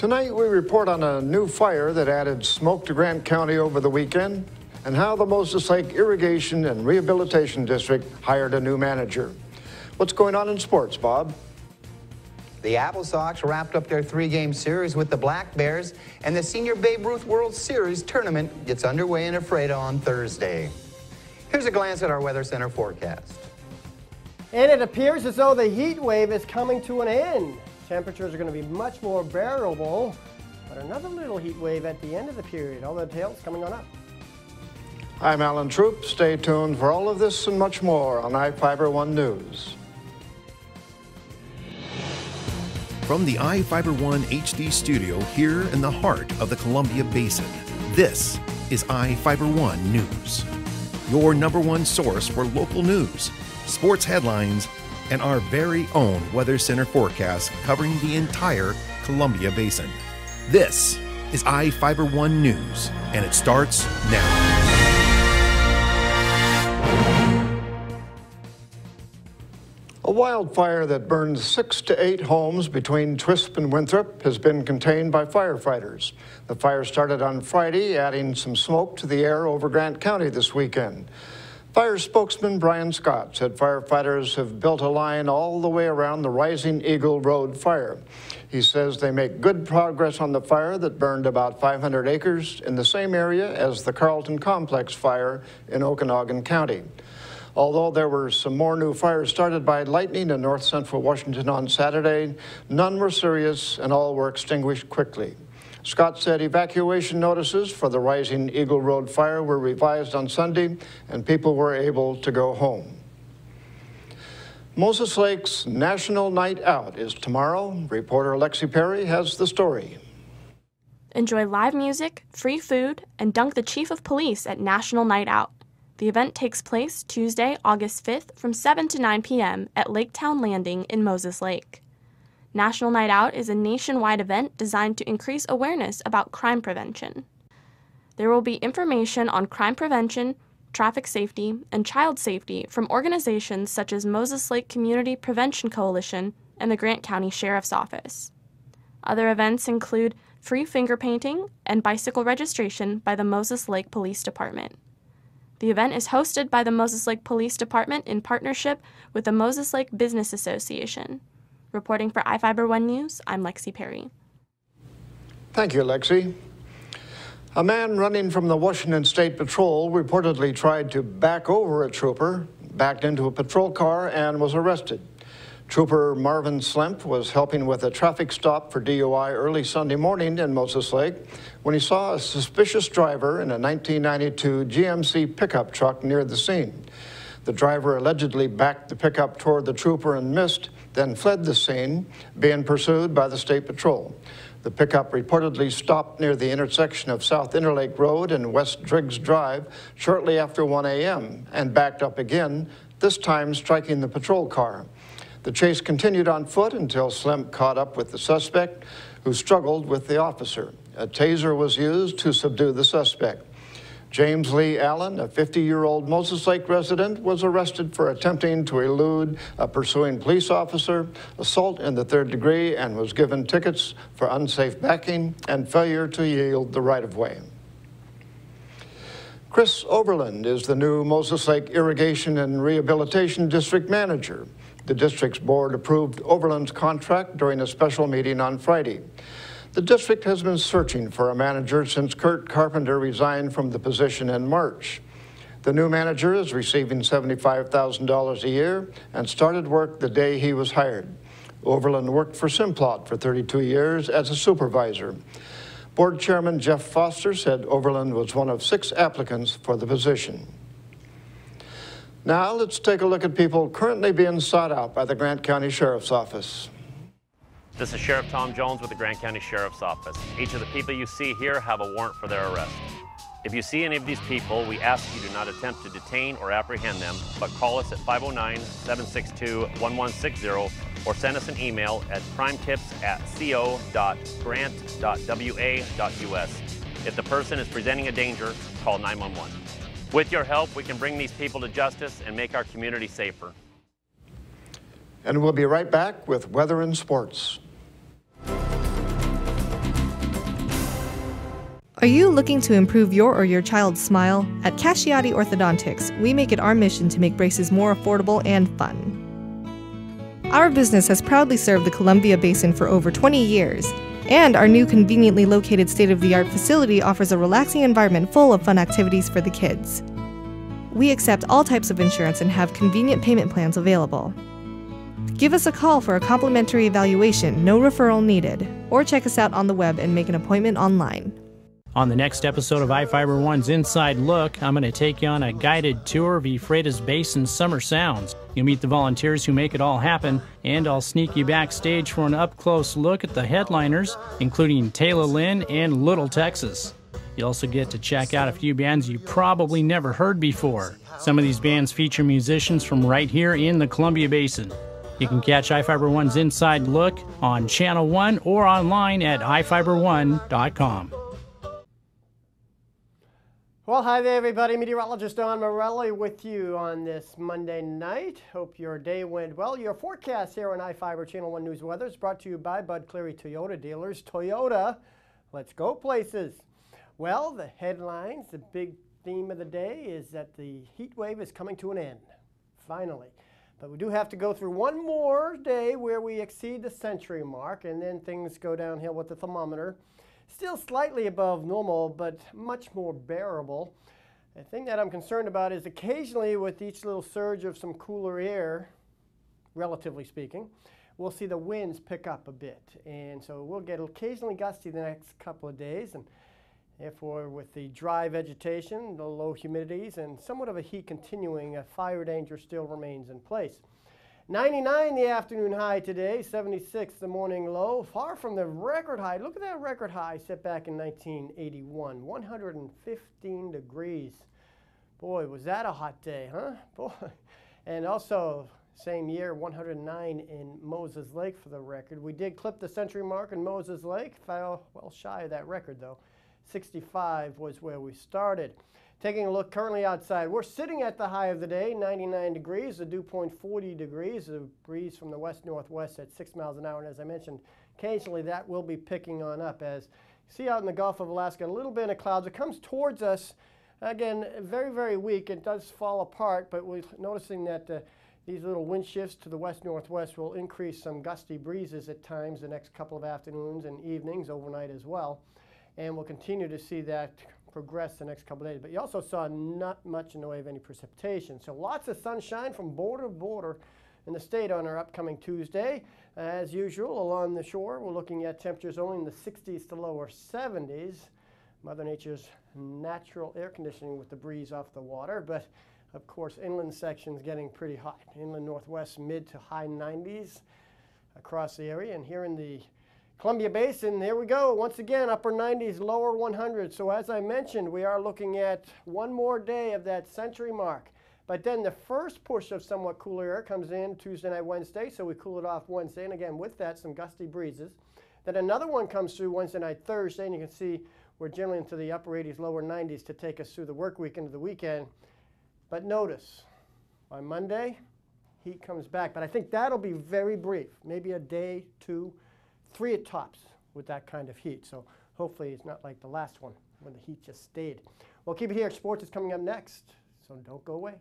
Tonight we report on a new fire that added smoke to Grant County over the weekend and how the Moses Lake Irrigation and Rehabilitation District hired a new manager. What's going on in sports, Bob? The Apple Sox wrapped up their three-game series with the Black Bears, and the Senior Babe Ruth World Series tournament gets underway in Ephrata on Thursday. Here's a glance at our Weather Center forecast. And it appears as though the heat wave is coming to an end. Temperatures are going to be much more bearable, but another little heat wave at the end of the period. All the details coming on up. I'm Alan Troop. Stay tuned for all of this and much more on iFiber One News. From the iFiber One HD studio here in the heart of the Columbia Basin, this is iFiber One News. Your #1 source for local news, sports headlines, and our very own Weather Center forecast covering the entire Columbia Basin. This is iFiber One News, and it starts now. A wildfire that burned 6 to 8 homes between Twisp and Winthrop has been contained by firefighters. The fire started on Friday, adding some smoke to the air over Grant County this weekend. Fire spokesman Brian Scott said firefighters have built a line all the way around the Rising Eagle Road fire. He says they make good progress on the fire that burned about 500 acres in the same area as the Carlton Complex fire in Okanagan County. Although there were some more new fires started by lightning in north central Washington on Saturday, none were serious and all were extinguished quickly. Scott said evacuation notices for the Rising Eagle Road fire were revised on Sunday and people were able to go home. Moses Lake's National Night Out is tomorrow. Reporter Lexi Perry has the story. Enjoy live music, free food, and dunk the Chief of Police at National Night Out. The event takes place Tuesday, August 5th from 7 to 9 p.m. at Laketown Landing in Moses Lake. National Night Out is a nationwide event designed to increase awareness about crime prevention. There will be information on crime prevention, traffic safety, and child safety from organizations such as Moses Lake Community Prevention Coalition and the Grant County Sheriff's Office. Other events include free finger painting and bicycle registration by the Moses Lake Police Department. The event is hosted by the Moses Lake Police Department in partnership with the Moses Lake Business Association. Reporting for iFiber One News, I'm Lexi Perry. Thank you, Lexi. A man running from the Washington State Patrol reportedly tried to back over a trooper, backed into a patrol car, and was arrested. Trooper Marvin Slemp was helping with a traffic stop for DUI early Sunday morning in Moses Lake when he saw a suspicious driver in a 1992 GMC pickup truck near the scene. The driver allegedly backed the pickup toward the trooper and missed, then fled the scene, being pursued by the State Patrol. The pickup reportedly stopped near the intersection of South Interlake Road and West Driggs Drive shortly after 1 a.m. and backed up again, this time striking the patrol car. The chase continued on foot until Slemp caught up with the suspect, who struggled with the officer. A taser was used to subdue the suspect. James Lee Allen, a 50-year-old Moses Lake resident, was arrested for attempting to elude a pursuing police officer, assault in the 3rd degree, and was given tickets for unsafe backing and failure to yield the right-of-way. Chris Oberland is the new Moses Lake Irrigation and Rehabilitation District Manager. The district's board approved Oberland's contract during a special meeting on Friday. The district has been searching for a manager since Kurt Carpenter resigned from the position in March. The new manager is receiving $75,000 a year and started work the day he was hired. Oberland worked for Simplot for 32 years as a supervisor. Board Chairman Jeff Foster said Oberland was one of 6 applicants for the position. Now let's take a look at people currently being sought out by the Grant County Sheriff's Office. This is Sheriff Tom Jones with the Grant County Sheriff's Office. Each of the people you see here have a warrant for their arrest. If you see any of these people, we ask you do not attempt to detain or apprehend them, but call us at 509-762-1160 or send us an email at crimetips@co.grant.wa.us. If the person is presenting a danger, call 911. With your help, we can bring these people to justice and make our community safer. And we'll be right back with weather and sports. Are you looking to improve your or your child's smile? At Casciati Orthodontics, we make it our mission to make braces more affordable and fun. Our business has proudly served the Columbia Basin for over 20 years, and our new conveniently located state-of-the-art facility offers a relaxing environment full of fun activities for the kids. We accept all types of insurance and have convenient payment plans available. Give us a call for a complimentary evaluation, no referral needed, or check us out on the web and make an appointment online. On the next episode of iFiber One's Inside Look, I'm going to take you on a guided tour of Euphrates Basin's summer sounds. You'll meet the volunteers who make it all happen, and I'll sneak you backstage for an up-close look at the headliners, including Taylor Lynn and Little Texas. You also get to check out a few bands you probably never heard before. Some of these bands feature musicians from right here in the Columbia Basin. You can catch iFiber One's Inside Look on Channel 1 or online at iFiber1.com. Well, hi there, everybody. Meteorologist Don Morelli with you on this Monday night. Hope your day went well. Your forecast here on iFiber Channel 1 News Weather is brought to you by Bud Cleary Toyota dealers. Toyota, let's go places. Well, the headlines, the big theme of the day is that the heat wave is coming to an end, finally. But we do have to go through one more day where we exceed the century mark, and then things go downhill with the thermometer. Still slightly above normal, but much more bearable. The thing that I'm concerned about is occasionally with each little surge of some cooler air, relatively speaking, we'll see the winds pick up a bit. And so we'll get occasionally gusty the next couple of days. And therefore, with the dry vegetation, the low humidities, and somewhat of a heat continuing, a fire danger still remains in place. 99 the afternoon high today, 76 the morning low, far from the record high. Look at that record high set back in 1981, 115 degrees. Boy, was that a hot day, huh? Boy. And also, same year, 109 in Moses Lake for the record. We did clip the century mark in Moses Lake, fell well shy of that record though. 65 was where we started. Taking a look currently outside, we're sitting at the high of the day, 99 degrees, the dew point 40 degrees, a breeze from the west-northwest at 6 miles an hour. And as I mentioned, occasionally that will be picking on up. As you see out in the Gulf of Alaska, a little bit of clouds. It comes towards us, again, very, very weak. It does fall apart, but we're noticing that these little wind shifts to the west-northwest will increase some gusty breezes at times the next couple of afternoons and evenings, overnight as well. And we'll continue to see that progress the next couple of days. But you also saw not much in the way of any precipitation. So lots of sunshine from border to border in the state on our upcoming Tuesday. As usual, along the shore, we're looking at temperatures only in the 60s to lower 70s. Mother Nature's natural air conditioning with the breeze off the water. But of course, inland sections getting pretty hot. Inland northwest, mid to high 90s across the area. And here in the Columbia Basin, there we go. Once again, upper 90s, lower 100s. So as I mentioned, we are looking at one more day of that century mark. But then the first push of somewhat cooler air comes in Tuesday night, Wednesday. So we cool it off Wednesday. And again, with that, some gusty breezes. Then another one comes through Wednesday night, Thursday. And you can see we're generally into the upper 80s, lower 90s to take us through the work week into the weekend. But notice, on Monday, heat comes back. But I think that'll be very brief, maybe a day, 2, 3 at tops with that kind of heat. So hopefully it's not like the last one when the heat just stayed. Well, keep it here. Sports is coming up next, so don't go away.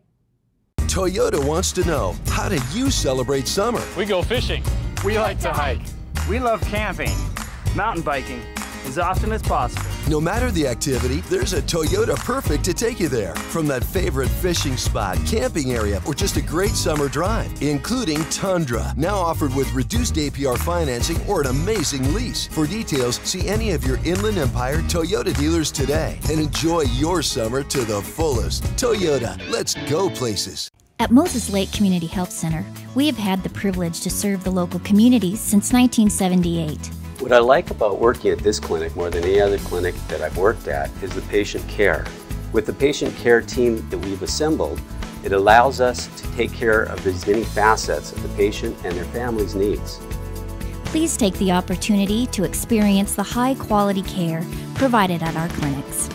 Toyota wants to know, how did you celebrate summer? We go fishing. We like to hike. We love camping, mountain biking, as often as possible. No matter the activity, there's a Toyota perfect to take you there. From that favorite fishing spot, camping area, or just a great summer drive, including Tundra. Now offered with reduced APR financing or an amazing lease. For details, see any of your Inland Empire Toyota dealers today and enjoy your summer to the fullest. Toyota, let's go places. At Moses Lake Community Health Center, we have had the privilege to serve the local communities since 1978. What I like about working at this clinic more than any other clinic that I've worked at is the patient care. With the patient care team that we've assembled, it allows us to take care of as many facets of the patient and their family's needs. Please take the opportunity to experience the high-quality care provided at our clinics.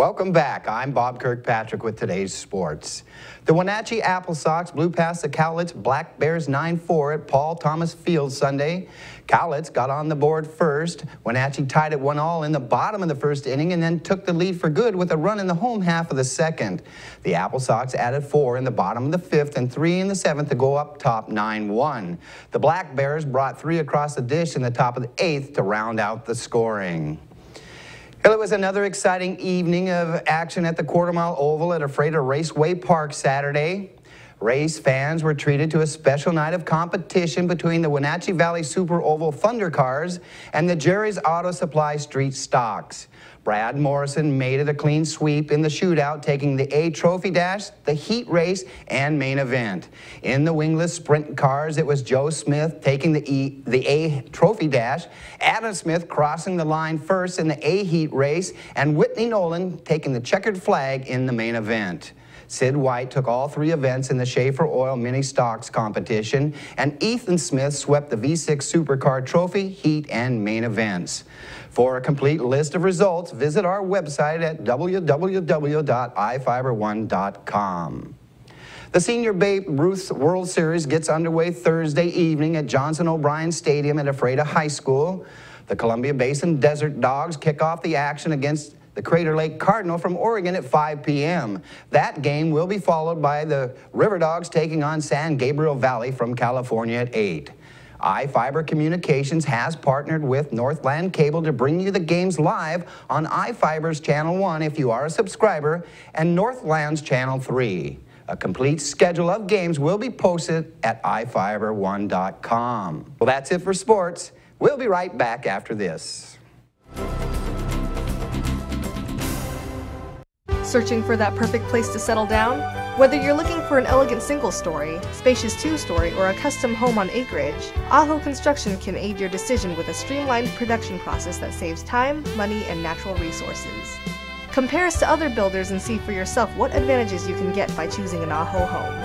Welcome back. I'm Bob Kirkpatrick with today's sports. The Wenatchee Apple Sox blew past the Cowlitz Black Bears 9-4 at Paul Thomas Field Sunday. Cowlitz got on the board first. Wenatchee tied it 1-1 in the bottom of the first inning and then took the lead for good with a run in the home half of the second. The Apple Sox added 4 in the bottom of the fifth and 3 in the seventh to go up top 9-1. The Black Bears brought 3 across the dish in the top of the eighth to round out the scoring. Well, it was another exciting evening of action at the Quarter Mile Oval at Ephrata Raceway Park Saturday. Race fans were treated to a special night of competition between the Wenatchee Valley Super Oval Thunder Cars and the Jerry's Auto Supply Street Stocks. Brad Morrison made it a clean sweep in the shootout, taking the A Trophy Dash, the Heat Race, and main event. In the wingless sprint cars, it was Joe Smith taking the A Trophy Dash, Adam Smith crossing the line first in the A Heat Race, and Whitney Nolan taking the checkered flag in the main event. Sid White took all 3 events in the Schaefer Oil Mini Stocks competition, and Ethan Smith swept the V6 Supercar Trophy, Heat, and main events. For a complete list of results, visit our website at www.ifiber1.com. The Senior Babe Ruth World Series gets underway Thursday evening at Johnson O'Brien Stadium at Ephrata High School. The Columbia Basin Desert Dogs kick off the action against the Crater Lake Cardinal from Oregon at 5 p.m. That game will be followed by the River Dogs taking on San Gabriel Valley from California at 8. iFiber Communications has partnered with Northland Cable to bring you the games live on iFiber's Channel 1 if you are a subscriber, and Northland's Channel 3. A complete schedule of games will be posted at ifiber1.com. Well, that's it for sports. We'll be right back after this. Searching for that perfect place to settle down? Whether you're looking for an elegant single-story, spacious two-story, or a custom home on acreage, Aho Construction can aid your decision with a streamlined production process that saves time, money, and natural resources. Compare us to other builders and see for yourself what advantages you can get by choosing an Aho home.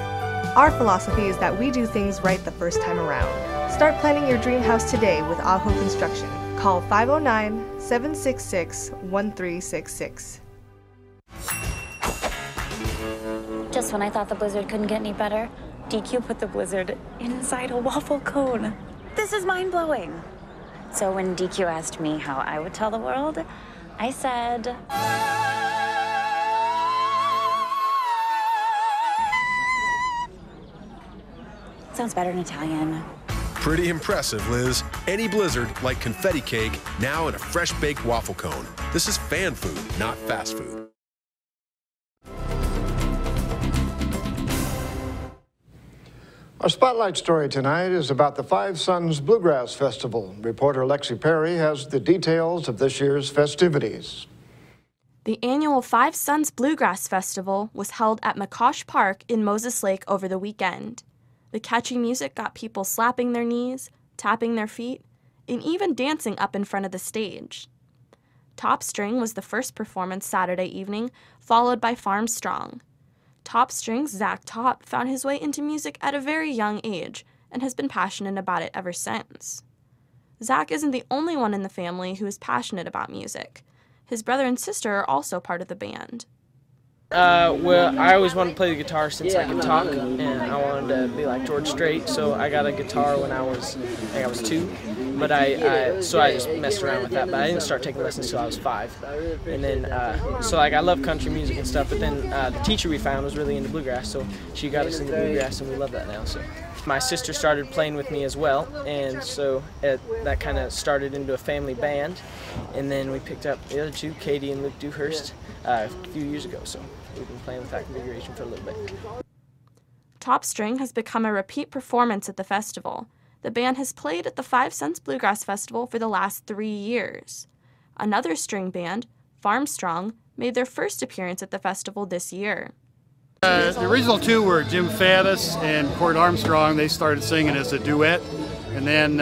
Our philosophy is that we do things right the first time around. Start planning your dream house today with Aho Construction. Call 509-766-1366. Just when I thought the blizzard couldn't get any better, DQ put the blizzard inside a waffle cone. This is mind-blowing. So when DQ asked me how I would tell the world, I said... Sounds better in Italian. Pretty impressive, Liz. Any blizzard, like confetti cake, now in a fresh-baked waffle cone. This is fan food, not fast food. Our spotlight story tonight is about the Five Sons Bluegrass Festival. Reporter Lexi Perry has the details of this year's festivities. The annual Five Sons Bluegrass Festival was held at McCosh Park in Moses Lake over the weekend. The catchy music got people slapping their knees, tapping their feet, and even dancing up in front of the stage. Top String was the first performance Saturday evening, followed by Farm Strong. Top String's Zach Top found his way into music at a very young age and has been passionate about it ever since. Zach isn't the only one in the family who is passionate about music. His brother and sister are also part of the band. Well, I always wanted to play the guitar since I could talk, and I wanted to be like George Strait, so I got a guitar when I was 2, but so I just messed around with that, but I didn't start taking lessons until I was 5, and then, so like I love country music and stuff, but then the teacher we found was really into bluegrass, so she got us into bluegrass, and we love that now, so. My sister started playing with me as well, and so that kind of started into a family band, and then we picked up the other two, Katie and Luke Dewhurst, a few years ago, so we've been playing with that configuration for a little bit. Top String has become a repeat performance at the festival. The band has played at the Five Sons Bluegrass Festival for the last 3 years. Another string band, Farm Strong, made their first appearance at the festival this year. The original two were Jim Faddis and Cord Armstrong. They started singing as a duet, and then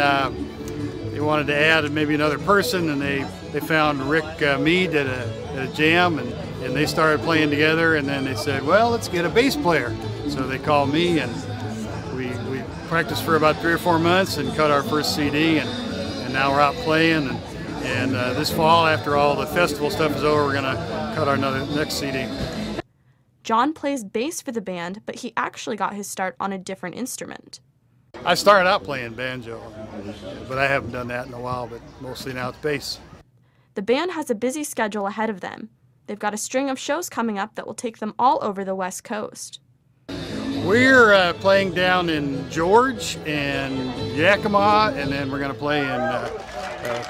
they wanted to add maybe another person, and they found Rick Mead at a jam, and they started playing together, and then they said, well, let's get a bass player. So they called me, and we practiced for about 3 or 4 months and cut our first CD, and now we're out playing, And this fall, after all the festival stuff is over, we're going to cut our next CD. John plays bass for the band, but he actually got his start on a different instrument. I started out playing banjo, but I haven't done that in a while, but mostly now it's bass. The band has a busy schedule ahead of them. They've got a string of shows coming up that will take them all over the West Coast. We're playing down in George and Yakima, and then we're going to play in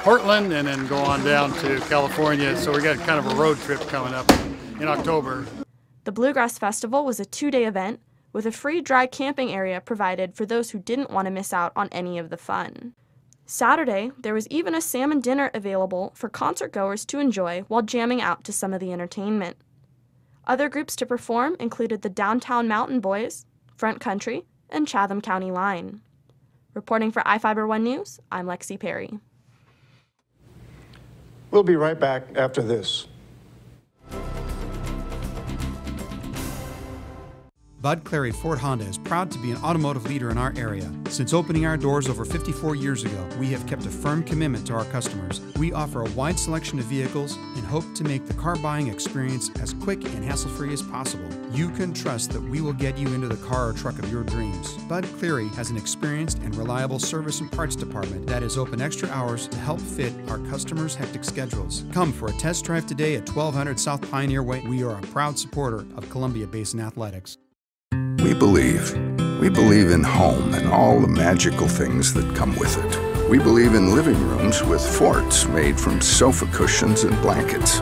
Portland, and then go on down to California. So we got kind of a road trip coming up in October. The Bluegrass Festival was a 2-day event with a free dry camping area provided for those who didn't want to miss out on any of the fun. Saturday, there was even a salmon dinner available for concertgoers to enjoy while jamming out to some of the entertainment. Other groups to perform included the Downtown Mountain Boys, Front Country, and Chatham County Line. Reporting for iFiber1 News, I'm Lexi Perry. We'll be right back after this. Bud Clary Ford Honda is proud to be an automotive leader in our area. Since opening our doors over 54 years ago, we have kept a firm commitment to our customers. We offer a wide selection of vehicles and hope to make the car buying experience as quick and hassle-free as possible. You can trust that we will get you into the car or truck of your dreams. Bud Cleary has an experienced and reliable service and parts department that is open extra hours to help fit our customers' hectic schedules. Come for a test drive today at 1200 South Pioneer Way. We are a proud supporter of Columbia Basin Athletics. We believe in home and all the magical things that come with it. We believe in living rooms with forts made from sofa cushions and blankets.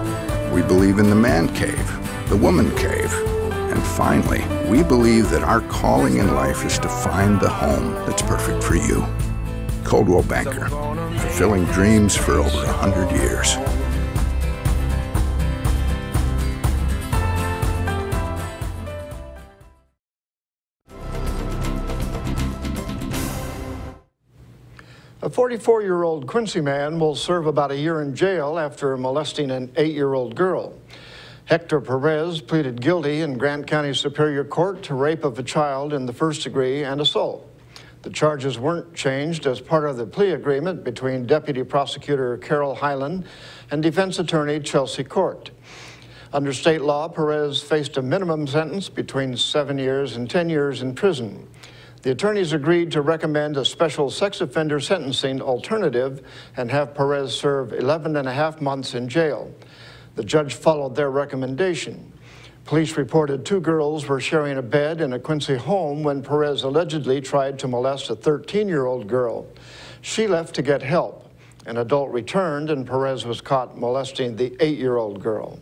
We believe in the man cave, the woman cave, and finally, we believe that our calling in life is to find the home that's perfect for you. Coldwell Banker, fulfilling dreams for over 100 years. A 44-year-old Quincy man will serve about a year in jail after molesting an 8-year-old girl. Hector Perez pleaded guilty in Grant County Superior Court to rape of a child in the first degree and assault. The charges weren't changed as part of the plea agreement between Deputy Prosecutor Carol Hyland and defense attorney Chelsea Court. Under state law, Perez faced a minimum sentence between 7 years and 10 years in prison. The attorneys agreed to recommend a special sex offender sentencing alternative and have Perez serve 11.5 months in jail. The judge followed their recommendation. Police reported 2 girls were sharing a bed in a Quincy home when Perez allegedly tried to molest a 13-year-old girl. She left to get help. An adult returned and Perez was caught molesting the 8-year-old girl.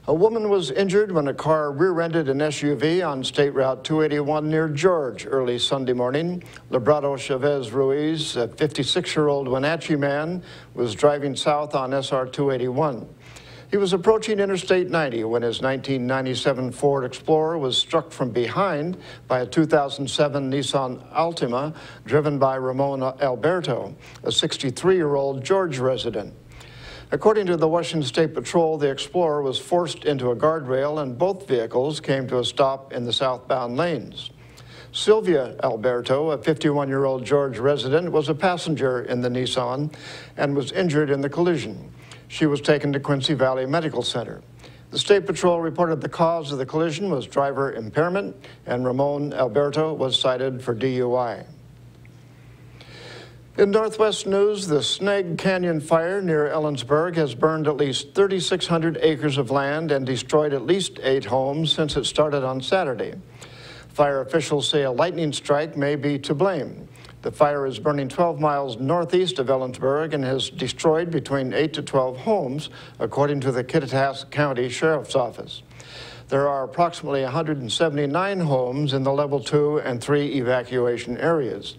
A woman was injured when a car rear-ended an SUV on State Route 281 near George early Sunday morning. Librado Chavez Ruiz, a 56-year-old Wenatchee man, was driving south on SR 281. He was approaching Interstate 90 when his 1997 Ford Explorer was struck from behind by a 2007 Nissan Altima driven by Ramon Alberto, a 63-year-old George resident. According to the Washington State Patrol, the Explorer was forced into a guardrail and both vehicles came to a stop in the southbound lanes. Sylvia Alberto, a 51-year-old George resident, was a passenger in the Nissan and was injured in the collision. She was taken to Quincy Valley Medical Center. The State Patrol reported the cause of the collision was driver impairment, and Ramon Alberto was cited for DUI. In Northwest news, the Snag Canyon fire near Ellensburg has burned at least 3,600 acres of land and destroyed at least 8 homes since it started on Saturday. Fire officials say a lightning strike may be to blame. The fire is burning 12 miles northeast of Ellensburg and has destroyed between 8 to 12 homes, according to the Kittitas County Sheriff's Office. There are approximately 179 homes in the level 2 and 3 evacuation areas.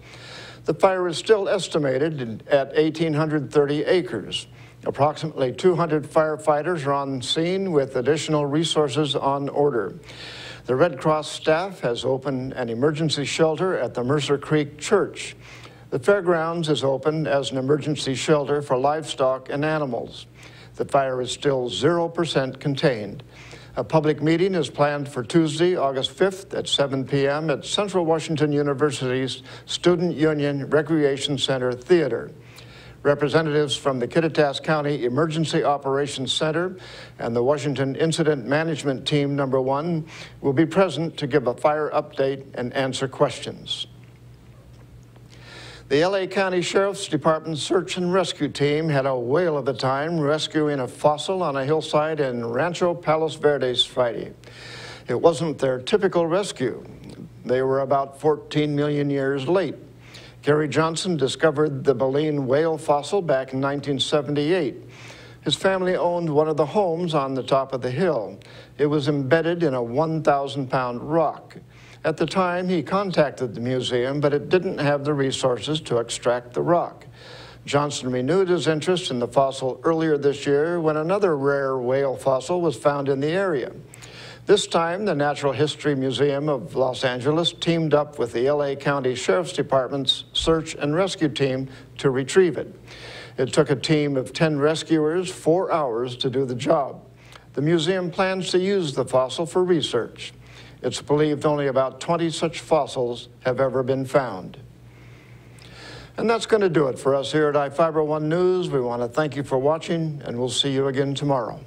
The fire is still estimated at 1,830 acres. Approximately 200 firefighters are on scene with additional resources on order. The Red Cross staff has opened an emergency shelter at the Mercer Creek Church. The fairgrounds is open as an emergency shelter for livestock and animals. The fire is still 0% contained. A public meeting is planned for Tuesday, August 5th at 7 p.m. at Central Washington University's Student Union Recreation Center Theater. Representatives from the Kittitas County Emergency Operations Center and the Washington Incident Management Team No. 1 will be present to give a fire update and answer questions. The LA County Sheriff's Department Search and Rescue Team had a whale of a time rescuing a fossil on a hillside in Rancho Palos Verdes Friday. It wasn't their typical rescue. They were about 14 million years late. Gary Johnson discovered the baleen whale fossil back in 1978. His family owned one of the homes on the top of the hill. It was embedded in a 1,000-pound rock. At the time, he contacted the museum, but it didn't have the resources to extract the rock. Johnson renewed his interest in the fossil earlier this year when another rare whale fossil was found in the area. This time, the Natural History Museum of Los Angeles teamed up with the LA County Sheriff's Department's search and rescue team to retrieve it. It took a team of 10 rescuers 4 hours to do the job. The museum plans to use the fossil for research. It's believed only about 20 such fossils have ever been found. And that's going to do it for us here at iFiber One News. We want to thank you for watching, and we'll see you again tomorrow.